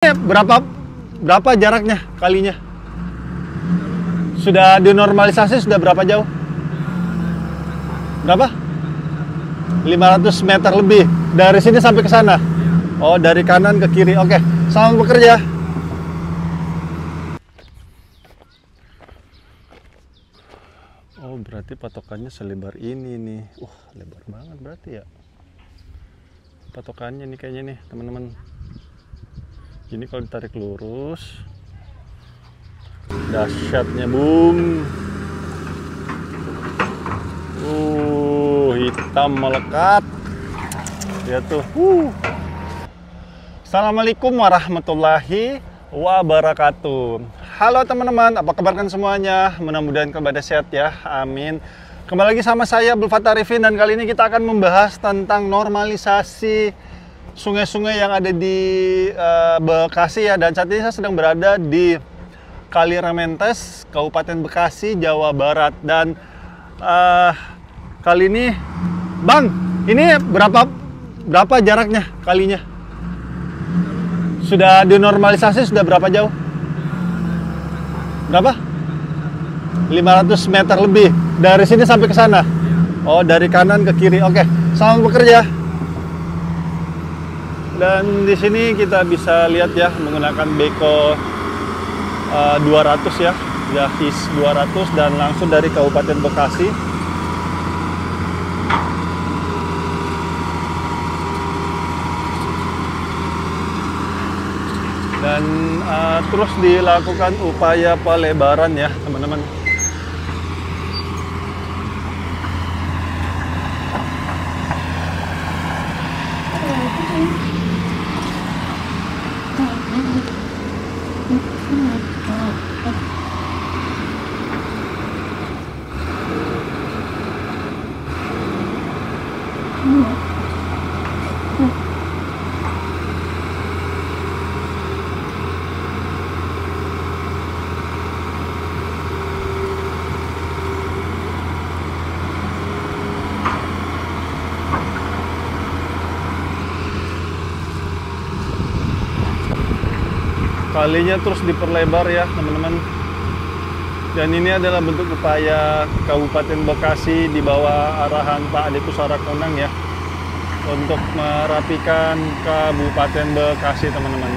Berapa berapa jaraknya kalinya? Sudah dinormalisasi sudah berapa jauh? Berapa? 500 meter lebih dari sini sampai ke sana. Oh, dari kanan ke kiri. Oke, selamat bekerja. Oh, berarti patokannya selebar ini nih. Lebar banget berarti ya. Patokannya nih kayaknya nih, teman-teman. Ini kalau ditarik lurus, dahsyatnya boom. Hitam melekat. Lihat tuh. Assalamualaikum warahmatullahi wabarakatuh. Halo teman-teman, apa kabar kan semuanya? Mudah-mudahan kabar sehat ya. Amin. Kembali lagi sama saya Abdul Fattah Arifin, dan kali ini kita akan membahas tentang normalisasi sungai-sungai yang ada di Bekasi ya. Dan saat ini saya sedang berada di Kali Rementes, Kabupaten Bekasi, Jawa Barat. Dan kali ini, Bang, ini berapa jaraknya kalinya? Sudah dinormalisasi sudah berapa jauh? Berapa? 500 meter lebih dari sini sampai ke sana. Oh, dari kanan ke kiri. Oke, selamat bekerja. Dan di sini kita bisa lihat ya, menggunakan Beko 200 ya, Yahis 200, dan langsung dari Kabupaten Bekasi. Dan terus dilakukan upaya pelebaran ya, teman-teman. Kalinya terus diperlebar ya, teman-teman. Dan ini adalah bentuk upaya Kabupaten Bekasi di bawah arahan Pak Ade Kusarakonang ya, untuk merapikan Kabupaten Bekasi, teman-teman.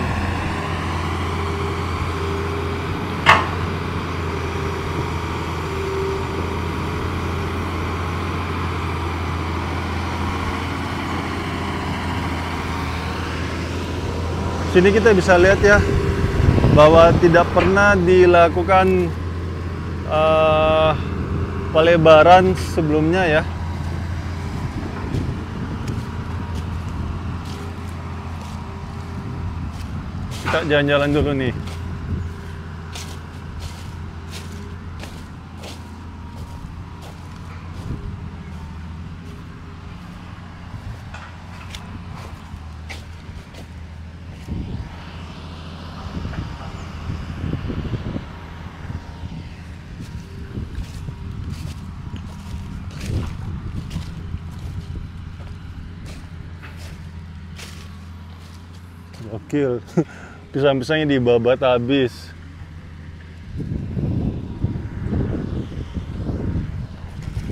Sini kita bisa lihat ya, bahwa tidak pernah dilakukan pelebaran sebelumnya ya. Kita jalan-jalan dulu nih. Gokil. Pisang-pisangnya dibabat habis.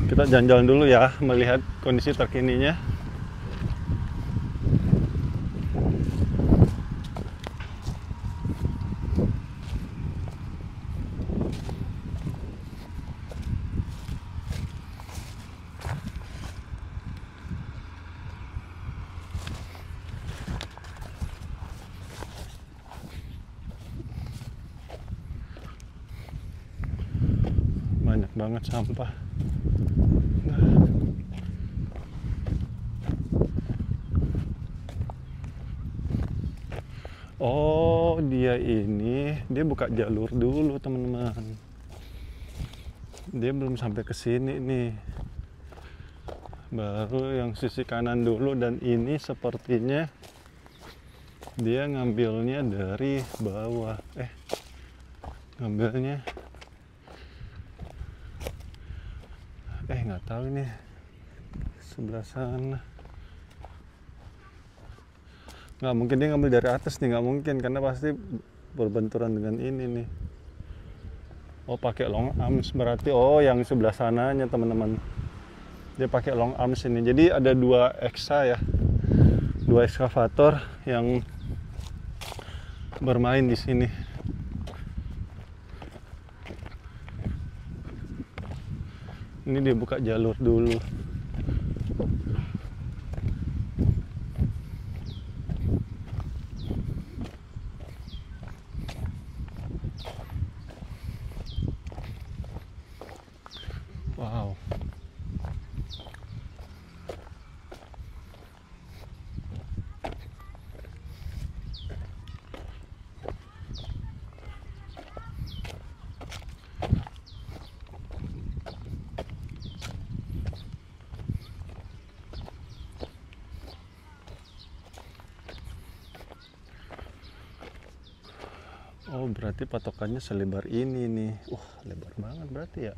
Kita jalan-jalan dulu ya, melihat kondisi terkininya. Banyak banget sampah. Oh, dia buka jalur dulu, teman-teman. Dia belum sampai ke sini nih. Baru yang sisi kanan dulu, dan ini sepertinya dia ngambilnya dari bawah. Ngambilnya nggak tahu ini sebelah sana. Nggak mungkin dia ngambil dari atas nih, nggak mungkin karena pasti berbenturan dengan ini nih. Oh pakai long arms berarti, oh yang sebelah sananya teman-teman. Dia pakai long arms ini. Jadi ada dua eksa ya, dua ekskavator yang bermain di sini. Ini dia buka jalur dulu. Wow. Oh berarti patokannya selebar ini nih. Lebar banget berarti ya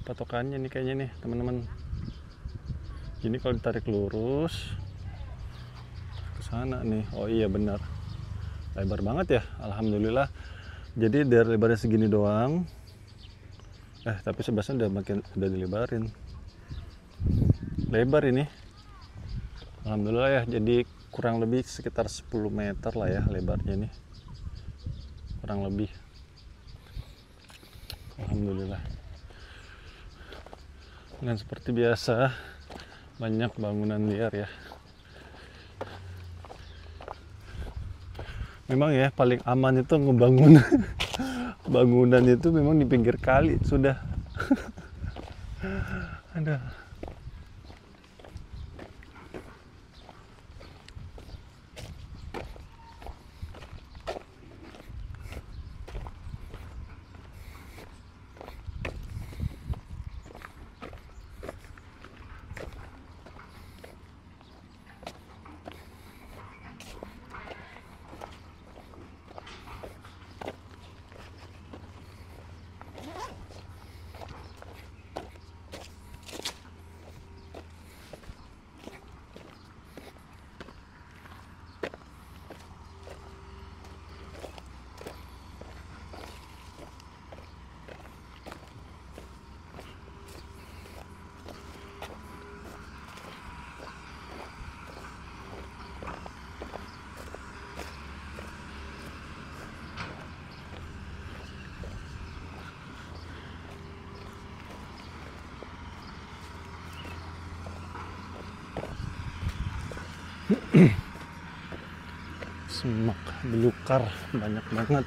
patokannya nih kayaknya nih teman-teman. Ini kalau ditarik lurus ke sana nih. Oh iya benar, lebar banget ya, alhamdulillah. Jadi dari lebarnya segini doang, tapi sebelahnya udah dilebarin, lebar ini, alhamdulillah ya. Jadi kurang lebih sekitar 10 meter lah ya lebarnya nih, kurang lebih, alhamdulillah. Dan seperti biasa banyak bangunan liar ya. Memang ya paling aman itu ngebangun bangunan itu memang di pinggir kali sudah. Aduh. Semak belukar banyak banget.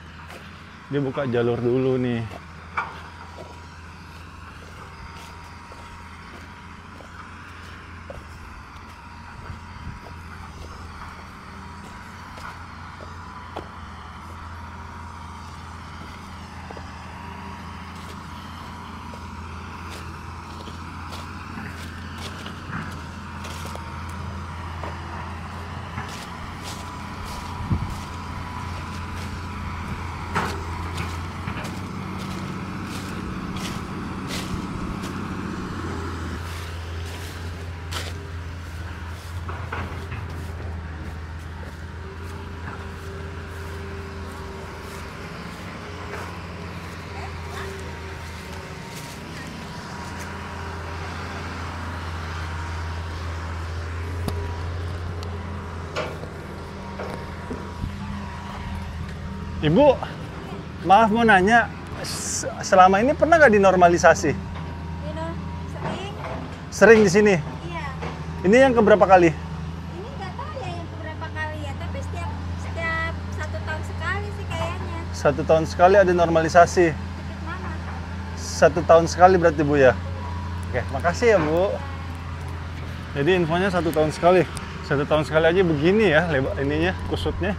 Dia buka jalur dulu nih. Ibu, maaf mau nanya, selama ini pernah nggak dinormalisasi? Sering. Sering di sini? Iya. Ini yang keberapa kali? Ini nggak tahu ya yang beberapa kali ya, tapi setiap 1 tahun sekali sih kayaknya. 1 tahun sekali ada normalisasi. Dikit mana? 1 tahun sekali berarti Bu ya? Oke, makasih ya Bu. Jadi infonya 1 tahun sekali. 1 tahun sekali aja begini ya lebar ininya, kusutnya.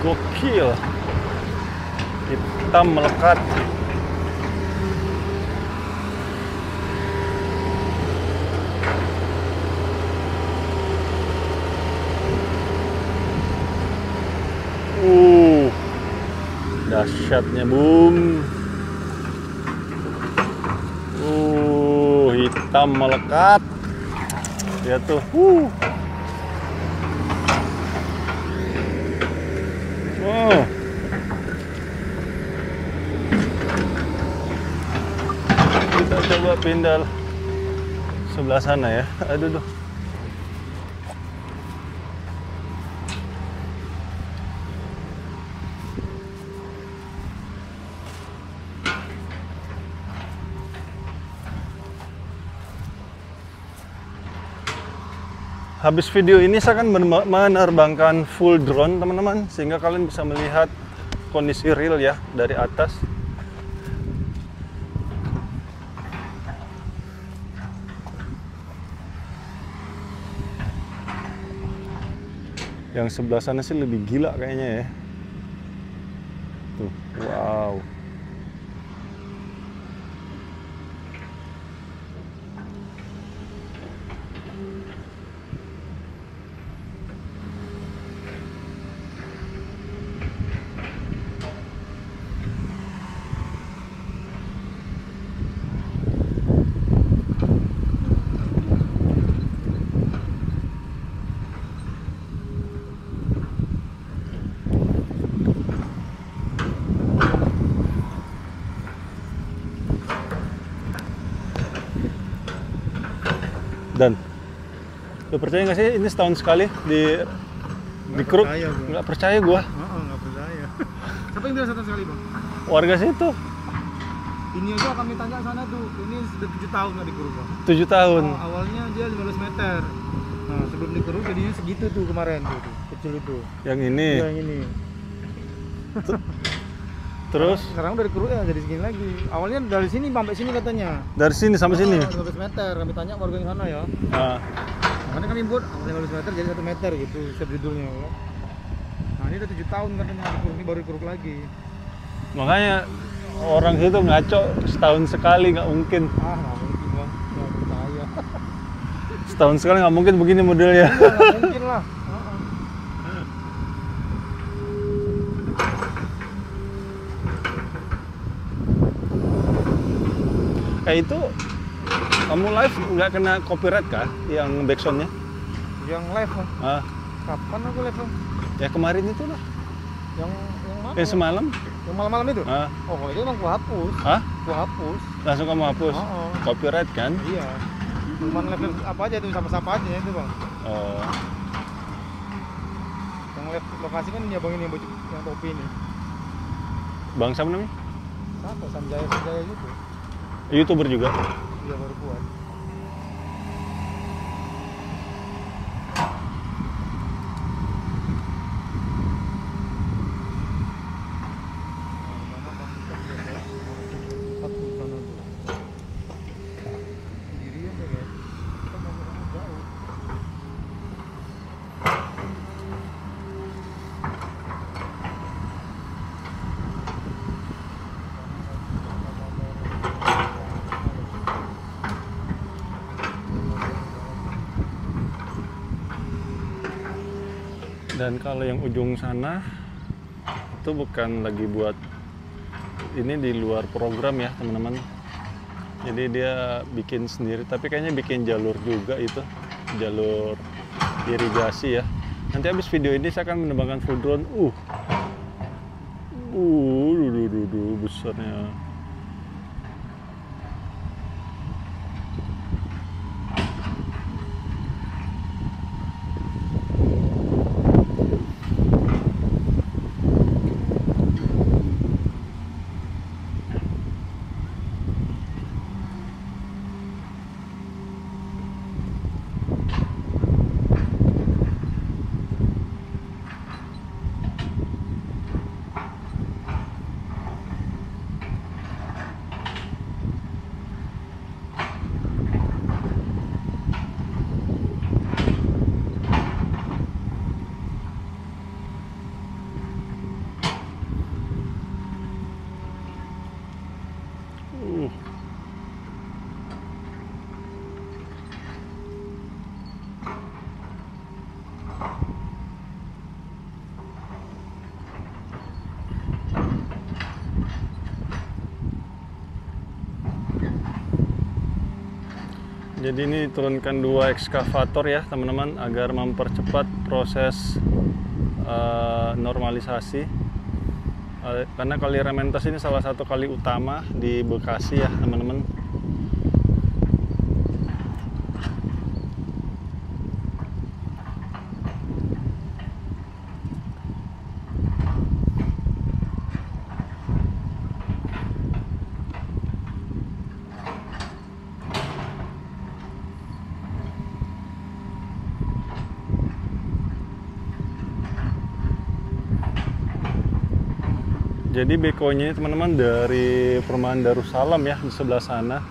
Gokil, hitam melekat. Dahsyatnya, Bung. Hitam melekat. Lihat tuh. Kita coba pindah sebelah sana ya. Aduh. Habis video ini saya akan menerbangkan full drone, teman-teman, sehingga kalian bisa melihat kondisi real ya dari atas. Yang sebelah sana sih lebih gila kayaknya ya. Tuh, wow. Dan lu percaya nggak sih ini setahun sekali di grup? Nggak percaya gua. Nggak percaya. Siapa yang bilang setahun sekali, Bang? Warga situ. Ini aja kami tanya sana tuh, ini sudah 7 tahun nggak dikeruk, Bang. 7 tahun. Awalnya dia 15 meter. Nah, sebelum dikeruk jadinya segitu tuh kemarin tuh, kecil itu. Yang ini. Yang ini. Terus? Sekarang udah dikeruk ya jadi segini lagi. Awalnya dari sini sampai sini katanya. Dari sini sampai sini. 15 meter. Kami tanya warga yang sana ya. Nah. Makanya kami buat 15 meter jadi 1 meter gitu judulnya. Nah, ini udah 7 tahun katanya dikeruk, ini baru dikeruk lagi. Makanya orang situ ngaco setahun sekali nggak mungkin. Nggak mungkin, Bang. Nggak percaya. Setahun sekali nggak mungkin begini modelnya. Nggak mungkin lah. Kayak itu kamu live nggak kena copyright kah yang backsoundnya? Yang live, Bang. Kapan aku live, Bang? Ya kemarin itu lah. Yang mana? Yang semalam. Yang malam-malam itu? Oh, kalau itu emang gua hapus. Gua hapus. Langsung kamu hapus? Copyright kan? Iya. Cuman live apa aja tuh, sama-sama aja itu, Bang. Yang live lokasi kan nyabangin yang baju yang topi ini. Bang siapa namanya? Apa? Sanjaya gitu. YouTuber juga? Iya, baru buat. Dan kalau yang ujung sana itu bukan lagi buat ini, di luar program ya teman-teman. Jadi dia bikin sendiri, tapi kayaknya bikin jalur juga, itu jalur irigasi ya. Nanti habis video ini saya akan menerbangkan full drone. Besarnya. Jadi ini turunkan 2 ekskavator ya teman-teman, agar mempercepat proses normalisasi. Karena Kali Rementas ini salah satu kali utama di Bekasi ya teman-teman. Jadi bekonya teman-teman dari Perumahan Darussalam ya, di sebelah sana,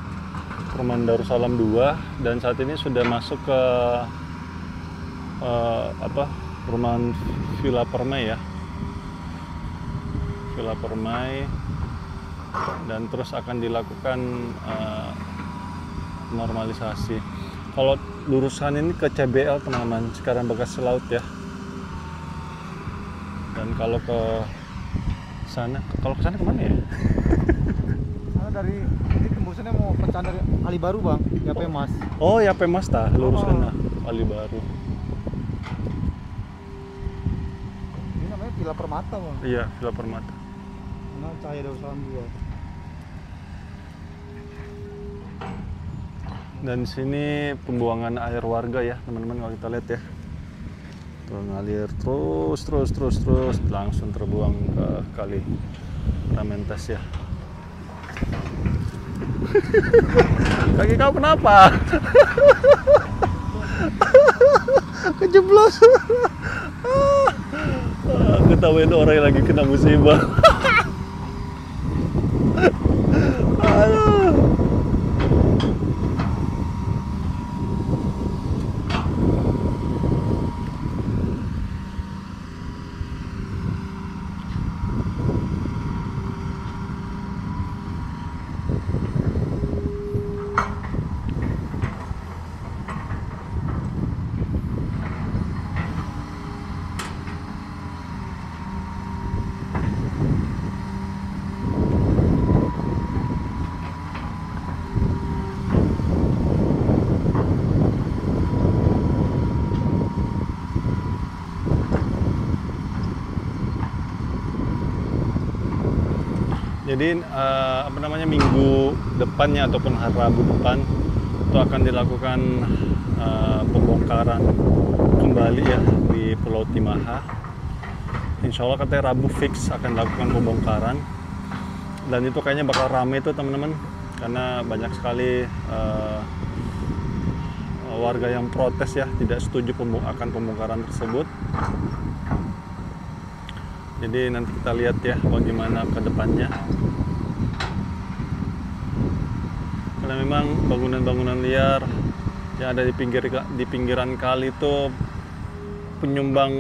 Perumahan Darussalam 2, dan saat ini sudah masuk ke Perumahan Villa Permai ya, Villa Permai, dan terus akan dilakukan normalisasi. Kalau lurusan ini ke CBL teman-teman, sekarang Bekasi Laut ya. Dan kalau ke sana kemana ya? Sana dari ini tembusannya mau pecah dari Ali Baru bang, ya Mas. Oh ya Mas tah, lurus sana Ali Baru. Ini namanya Villa Permata bang. Iya, Villa Permata. Nah, Cahaya Darussalam 2. Dan sini pembuangan air warga ya teman-teman, kalau kita lihat ya. Tuh ngalir terus langsung terbuang ke Kali Rementas ya. Kaki kau kenapa? Kejeblos. Ketawain orang yang lagi kena musibah. Aduh. Jadi minggu depannya ataupun hari Rabu depan itu akan dilakukan pembongkaran kembali ya di Pulau Timaha. Insya Allah katanya Rabu fix akan dilakukan pembongkaran, dan itu kayaknya bakal rame itu teman-teman, karena banyak sekali warga yang protes ya, tidak setuju akan pembongkaran tersebut. Jadi nanti kita lihat ya bagaimana ke depannya. Karena memang bangunan-bangunan liar yang ada di pinggiran kali itu penyumbang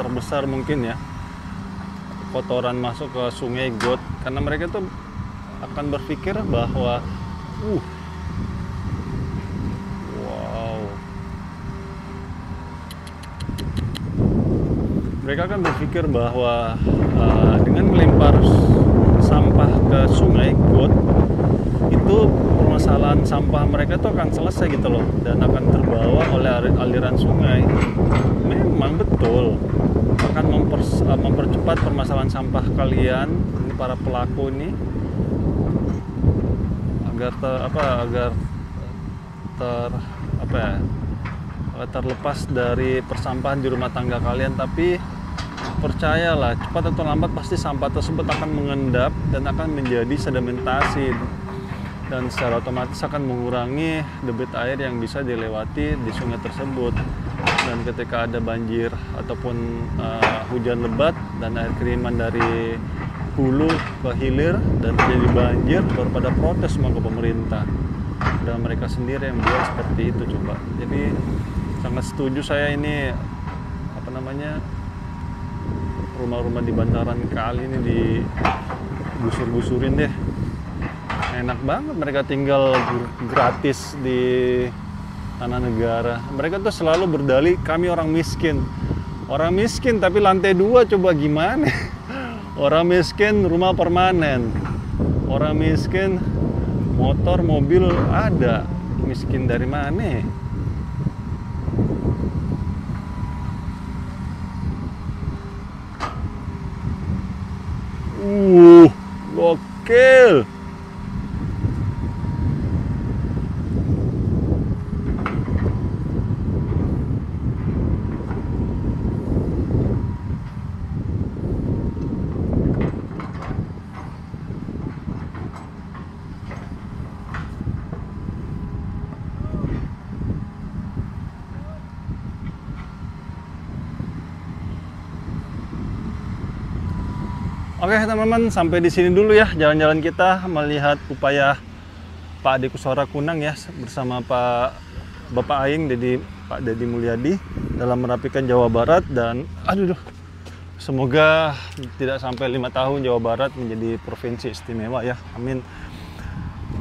terbesar mungkin ya, kotoran masuk ke Sungai Got, karena mereka tuh akan berpikir bahwa mereka akan berpikir bahwa dengan melempar sampah ke Sungai Got itu permasalahan sampah mereka itu akan selesai gitu loh, dan akan terbawa oleh aliran sungai. Memang betul akan mempercepat permasalahan sampah kalian, ini para pelaku ini, agar terlepas dari persampahan di rumah tangga kalian. Tapi percayalah, cepat atau lambat pasti sampah tersebut akan mengendap dan akan menjadi sedimentasi, dan secara otomatis akan mengurangi debit air yang bisa dilewati di sungai tersebut. Dan ketika ada banjir ataupun hujan lebat dan air kiriman dari hulu ke hilir dan terjadi banjir, baru pada protes semua ke pemerintah, dan mereka sendiri yang buat seperti itu. Coba, jadi sangat setuju saya ini rumah-rumah di bantaran kali ini digusur-gusurin deh. Enak banget mereka tinggal gratis di tanah negara. Mereka tuh selalu berdalih kami orang miskin tapi lantai 2, coba gimana? Orang miskin rumah permanen, orang miskin Motor, mobil ada. Miskin dari mana? Gokil. Oke teman-teman, sampai di sini dulu ya jalan-jalan kita melihat upaya Pak Ade Kuswara Kunang ya bersama Bapak Aing Pak Deddy Mulyadi dalam merapikan Jawa Barat. Dan semoga tidak sampai 5 tahun Jawa Barat menjadi provinsi istimewa ya, amin.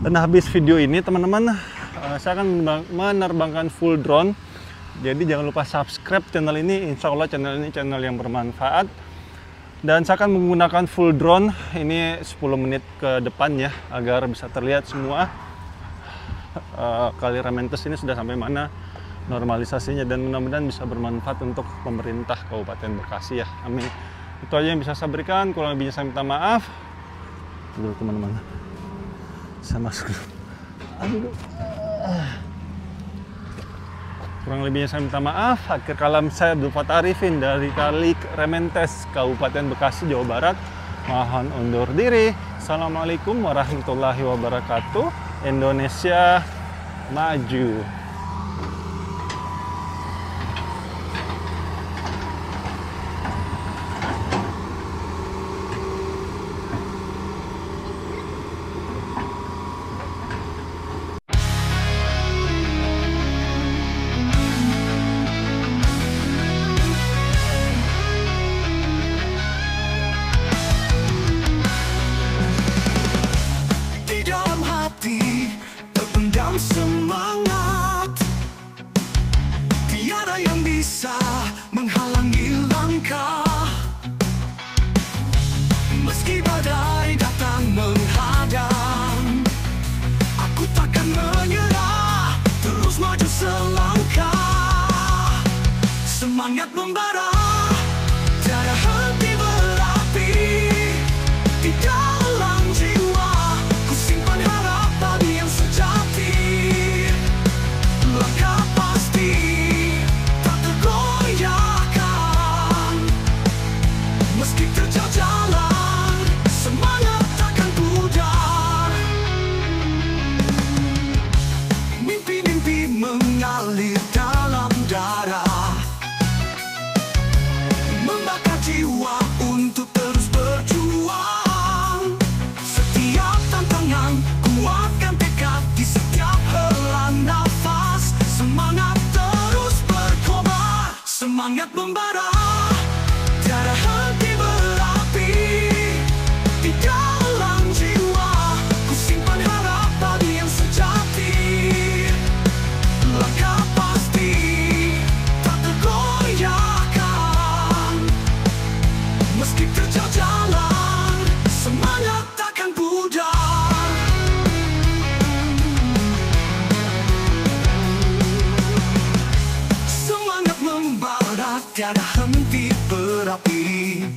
Dan habis video ini teman-teman, saya akan menerbangkan full drone, jadi jangan lupa subscribe channel ini. Insya Allah channel ini channel yang bermanfaat. Dan saya akan menggunakan full drone ini 10 menit ke depan ya, agar bisa terlihat semua Kali Ramentes ini sudah sampai mana normalisasinya, dan mudah-mudahan bisa bermanfaat untuk pemerintah Kabupaten Bekasi ya, amin. Itu aja yang bisa saya berikan, kurang lebihnya saya minta maaf. Dulu teman-teman, saya masuk dulu. Kurang lebihnya saya minta maaf. Akhir kalam saya Abdul Fattah Arifin dari Kali Ramentes, Kabupaten Bekasi, Jawa Barat. Mohon undur diri. Assalamualaikum warahmatullahi wabarakatuh. Indonesia maju. Semangat, tiada yang bisa menghalangi langkah. Meski badai datang menghadang, aku takkan menyerah, terus maju selangkah. Semangat membara, tiada henti berapi di dalam jiwa. Ku simpan harapan yang sejati. Langkah pasti tak tergoyahkan, meski terjal jalan, semangat takkan pudar. Mimpi-mimpi mengalir dalam darah, membakar jiwa untuk terus berjuang. Setiap tantangan kuatkan tekad di setiap helaan nafas. Semangat terus berkobar, semangat membara, tiada henti berapi di dalam jiwa. Ku simpan harapan yang sejati. Langkah pasti tak tergoyahkan, meski terjal jalan, semangat takkan pudar. Semangat membara, tiada henti berapi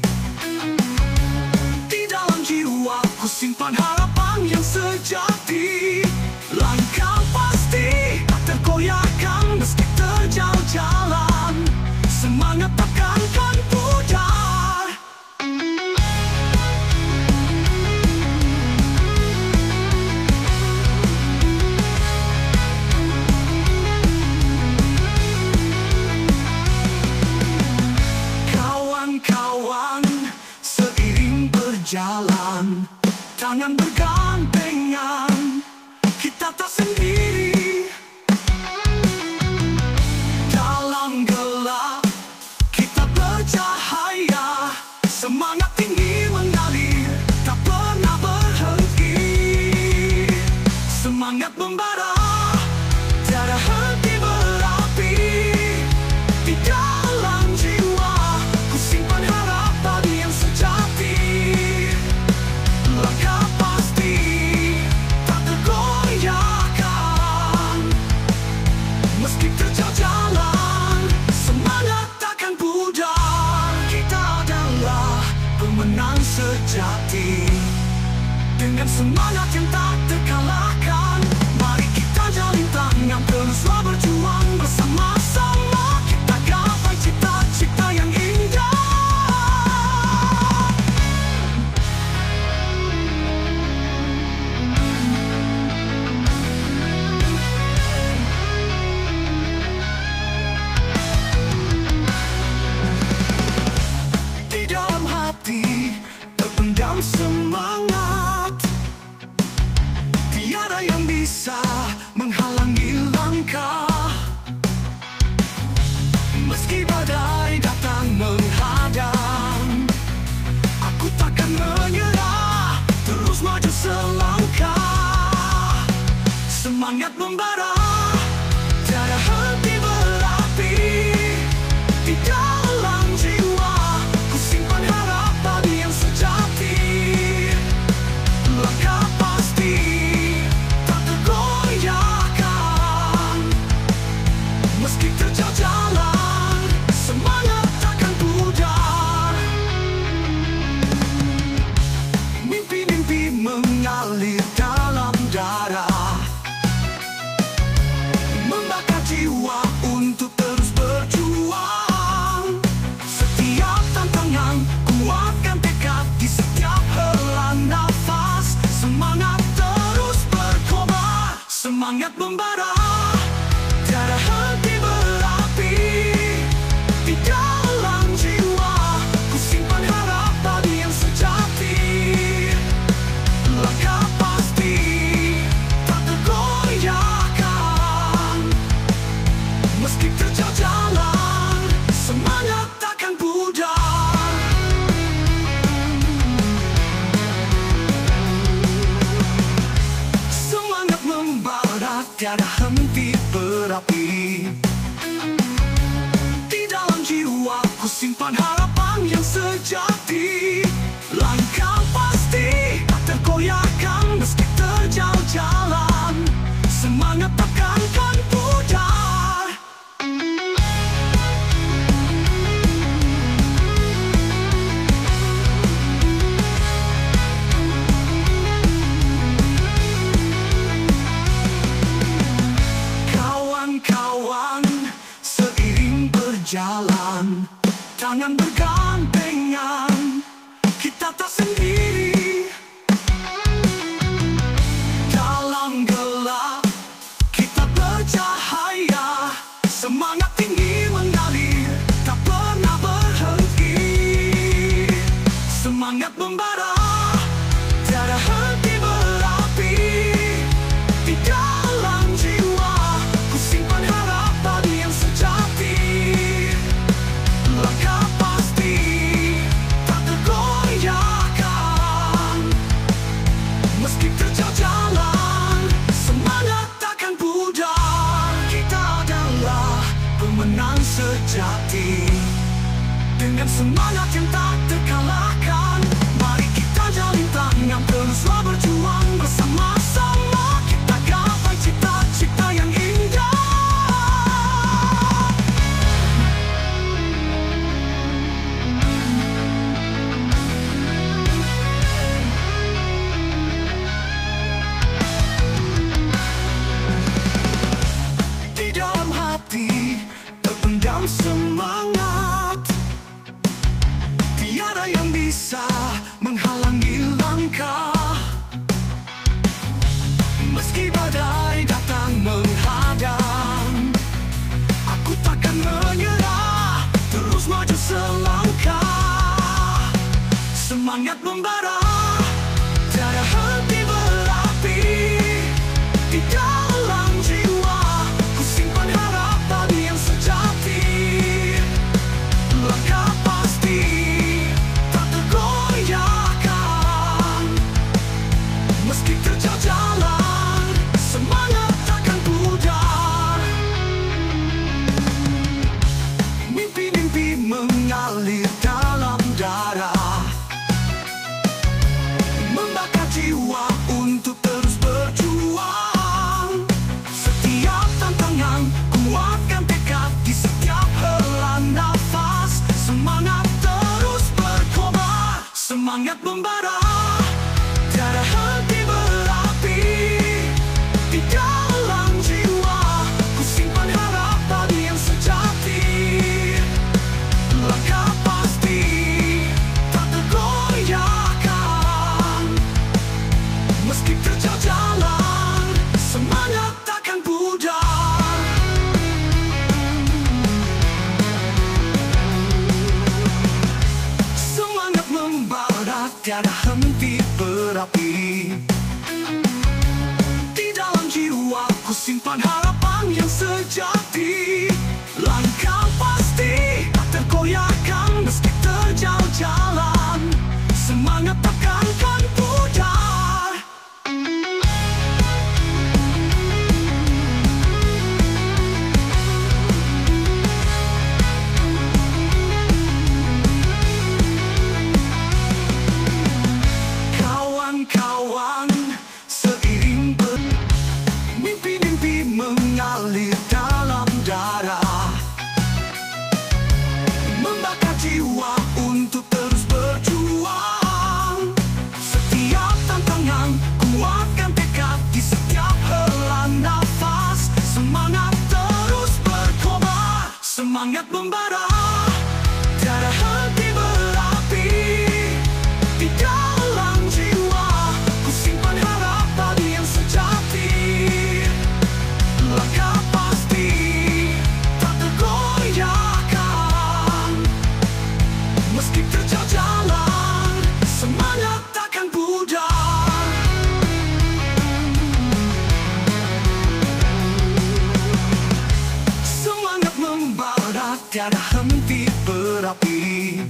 di dalam jiwa. Ku simpan harapan yang sejati. Langkah pasti tak tergoyahkan, meski terjal jalan, semangat takkan pudar. Kawan-kawan, seiring berjalan, tangan bergandengan, kita tak sendiri. Dalam gelap kita bercahaya, semangat tinggi mengalir, tak pernah berhenti. Semangat membara, tiada henti berapi di dalam jiwa. Ku simpan harapan yang sejati. Langkah pasti tak tergoyahkan, pemenang sejati. Dengan semangat yang tak terkalahkan, mari kita jalin tangan teruslah berjuang bersama-sama. Kita gapai cita-cita yang indah. Di dalam hati terpendam semangat, tiada yang bisa menghalangi langkah. Meski badai datang menghadang, aku takkan menyerah, terus maju selangkah. Semangat membara, tiada henti berapi. Di dalam jiwa, ku simpan harap padi yang sejati. Langkah pasti tak tergoyahkan. Meski terjal jalan, semangat takkan pudar. Mimpi-mimpi mengalir dalam darah, membakar jiwa untuk terus berjuang. Setiap tantangan, kuatkan tekad di setiap hela nafas. Semangat terus berkobar, semangat membara, tiada henti berapi. Di dalam jiwa, ku simpan harap padi yang sejati. Langkah pasti tak tergoyahkan. Meski terjal jalan, semangat takkan pudar. Semangat membara, tiada henti berapi. Di dalam jiwa, ku simpan harapan yang sejati. Langkah pasti tak tergoyahkan. Meski terjal jalan, semangat takkan pudar. Kawan-kawan, seiring berjalan, tangan bergandengan, kita tak sendiri. Dalam gelap, kita bercahaya. Semangat tinggi mengalir, tak pernah berhenti. Semangat membara, tiada henti berapi. Di dalam jiwa, ku simpan harap padi yang sejati. Langkah pasti tak tergoyahkan. Meski terjal jalan, semangat takkan pudar. Kita adalah pemenang sejati. Dengan semangat yang tak terkalahkan, mari kita jalin tangan teruslah berjuang bersama-sama. Kita gapai cita-cita yang indah. Di dalam hati terpendam semangat, tiada yang bisa menghalangi langkah. Meski badai datang menghadang, aku takkan menyerah, terus maju selangkah. Semangat membara, tiada henti berapi. Di dalam jiwa, ku simpan harap padi yang sejati. Langkah pasti tak tergoyahkan. Meski terjal jalan, semangat takkan pudar. Mimpi-mimpi mengalir dalam darah, Semangat membara, tiada henti berapi. Di dalam jiwa ku simpan harapan yang sejati. Langkah pasti tak tergoyahkan. Meski terjal jalan, semangat takkan pudar. Semangat membara, tiada henti berapi. Di dalam jiwa ku simpan harapan yang sejati. Langkah pasti tak tergoyahkan. Meski terjal jalan, semangat takkan pudar. Kawan-kawan, seiring mimpi-mimpi mengalir dalam darah, membakar jiwa untuk terus berjuang. Setiap tantangan kuatkan tekad di setiap hela nafas. Semangat terus berkobar, semangat membara, tiada henti berapi. Di dalam jiwa ku simpan harapan yang sejati. Langkah pasti tak tergoyahkan. Meski terjal jalan, semangat takkan pudar. Semangat membara, tiada henti berapi.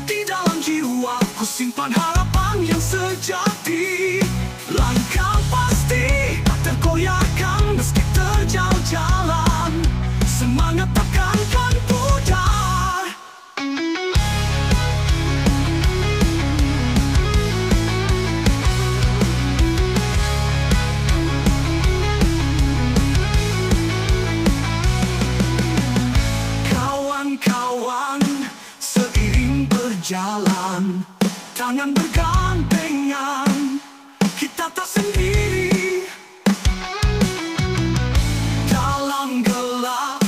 Di dalam jiwa ku simpan harapan yang sejati. Langkah pasti tak tergoyahkan. Meski terjal jalan, semangat takkan pudar. Kawan-kawan, seiring berjalan, tangan bergandengan, kita tak sendiri. Dalam gelap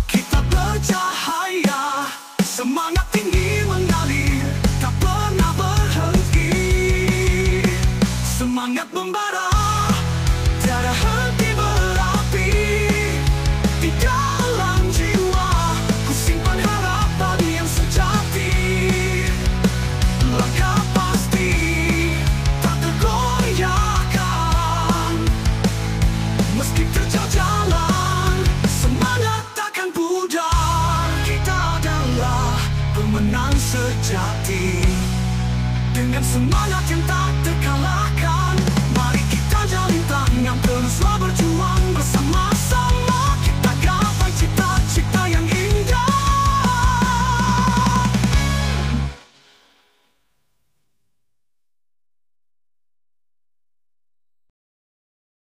kita bercahaya. Semangat tinggi mengalir, tak pernah berhenti. Semangat membara,